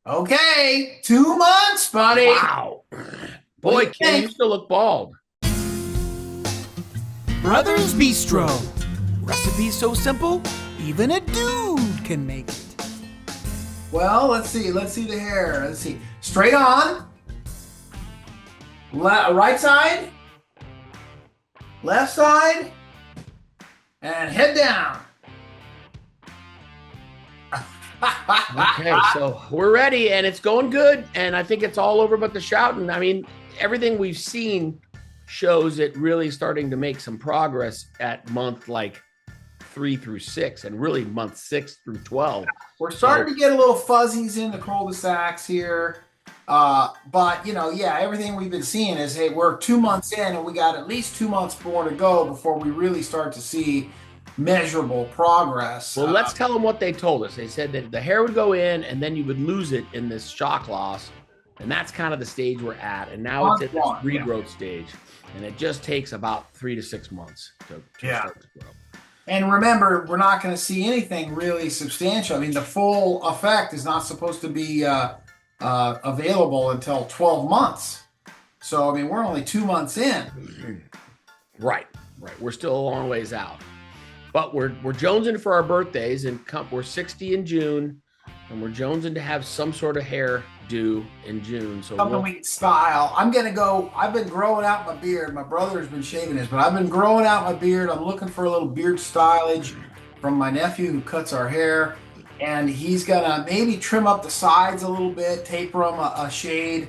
Okay, 2 months, buddy. Wow. What do Boy, you Ken, you think? still look bald. Brothers Bistro. Recipes so simple, even a dude can make it. Well, let's see. Let's see the hair. Let's see. Straight on. Right side, left side, and head down. Okay, so we're ready and it's going good. And I think it's all over but the shouting. I mean, everything we've seen shows it really starting to make some progress at month like 3 through 6 and really month 6 through 12. We're starting to get a little fuzzies in the cul-de-sacs here. But yeah, everything we've been seeing is, hey, we're 2 months in and we got at least 2 months more to go before we really start to see measurable progress. Well, let's tell them what they told us. They said that the hair would go in and then you would lose it in this shock loss. And that's kind of the stage we're at. And now it's at this regrowth stage. And it just takes about 3 to 6 months to start to grow. And remember, we're not going to see anything really substantial. I mean, the full effect is not supposed to be available until 12 months. So, I mean, we're only 2 months in. Right. We're still a long ways out. But we're jonesing for our birthdays, and we're 60 in June, and we're jonesing to have some sort of hair due in June. So something we can style. I'm going to go. I've been growing out my beard. My brother's been shaving his, but I've been growing out my beard. I'm looking for a little beard stylage from my nephew who cuts our hair. And he's going to maybe trim up the sides a little bit, taper them a shade.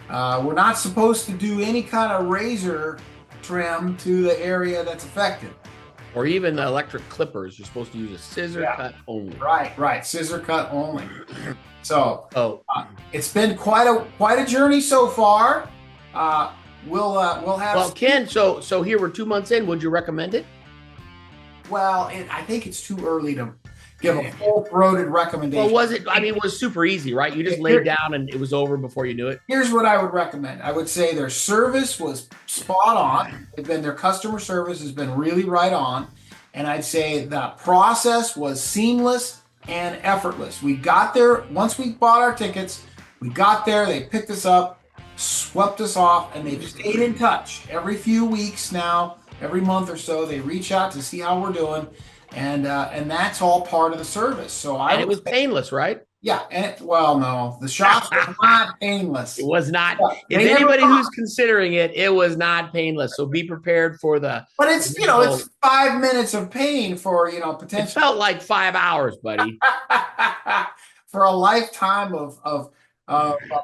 We're not supposed to do any kind of razor trim to the area that's affected. Or even the electric clippers. You're supposed to use a scissor cut only. Right. Scissor cut only. So it's been quite a journey so far. We'll have. Well, Ken, so here we're 2 months in. Would you recommend it? Well, I think it's too early to give a full-throated recommendation. Well, was it? I mean, it was super easy, right? You just laid down and it was over before you knew it. Here's what I would recommend. I would say their service was spot on. Their customer service has been really right on. And I'd say the process was seamless and effortless. We got there, once we bought our tickets, we got there, they picked us up, swept us off, and they've stayed in touch. Every few weeks now, every month or so, they reach out to see how we're doing. And that's all part of the service. So it was painless, right? Yeah. No, the shots were not painless. It was not. If anybody who's considering it, it was not painless. So be prepared for the. But it's it's 5 minutes of pain for potentially. It felt like 5 hours, buddy. For a lifetime of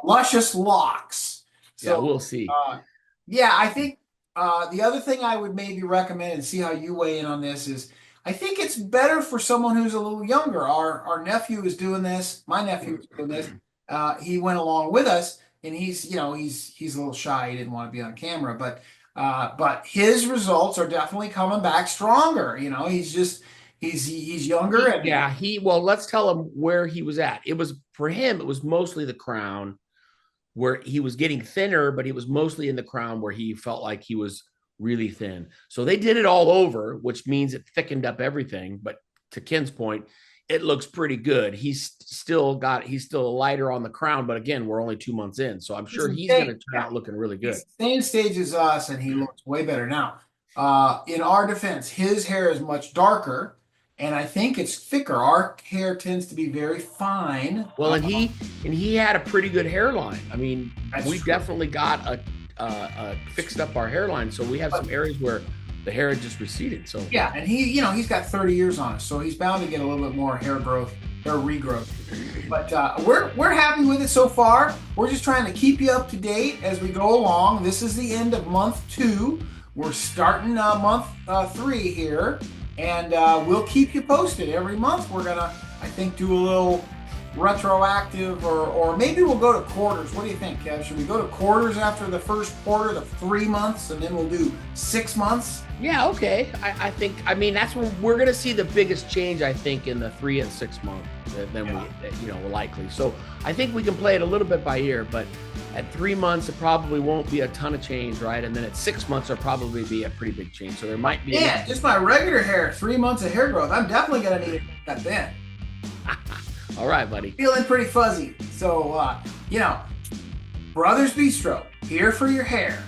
luscious locks. So, yeah, we'll see. I think the other thing I would maybe recommend and see how you weigh in on this is. I think it's better for someone who's a little younger. Our nephew is doing this. My nephew is doing this. He went along with us, and he's a little shy. He didn't want to be on camera, but his results are definitely coming back stronger. He's younger. And let's tell him where he was at. It was for him. It was mostly the crown, where he was getting thinner, but he was mostly in the crown where he felt like he was really thin. So they did it all over, which means it thickened up everything. But to Ken's point, it looks pretty good. He's still lighter on the crown, but again, we're only 2 months in. So I'm sure he's going to turn out looking really good. Same stage as us, and he looks way better now. In our defense, his hair is much darker, and I think it's thicker. Our hair tends to be very fine. Well, and he had a pretty good hairline. I mean, we definitely got fixed up our hairline, so we have some areas where the hair had just receded. So yeah, and he's got 30 years on us, so he's bound to get a little bit more hair regrowth. But we're happy with it so far. We're just trying to keep you up to date as we go along. This is the end of month 2. We're starting month 3 here, and we'll keep you posted every month. We're gonna, I think, do a little retroactive, or maybe we'll go to quarters. What do you think, Kev? Should we go to quarters after the first quarter, the 3 months, and then we'll do 6 months? Yeah, okay. I think that's when we're going to see the biggest change, I think, in the 3 and 6 month than we likely. So I think we can play it a little bit by ear, but at 3 months, it probably won't be a ton of change, right? And then at 6 months, there'll probably be a pretty big change. So there might be. Yeah, just my regular hair, 3 months of hair growth. I'm definitely going to need it that then. All right, buddy. Feeling pretty fuzzy. So, Brothers Bistro, here for your hair.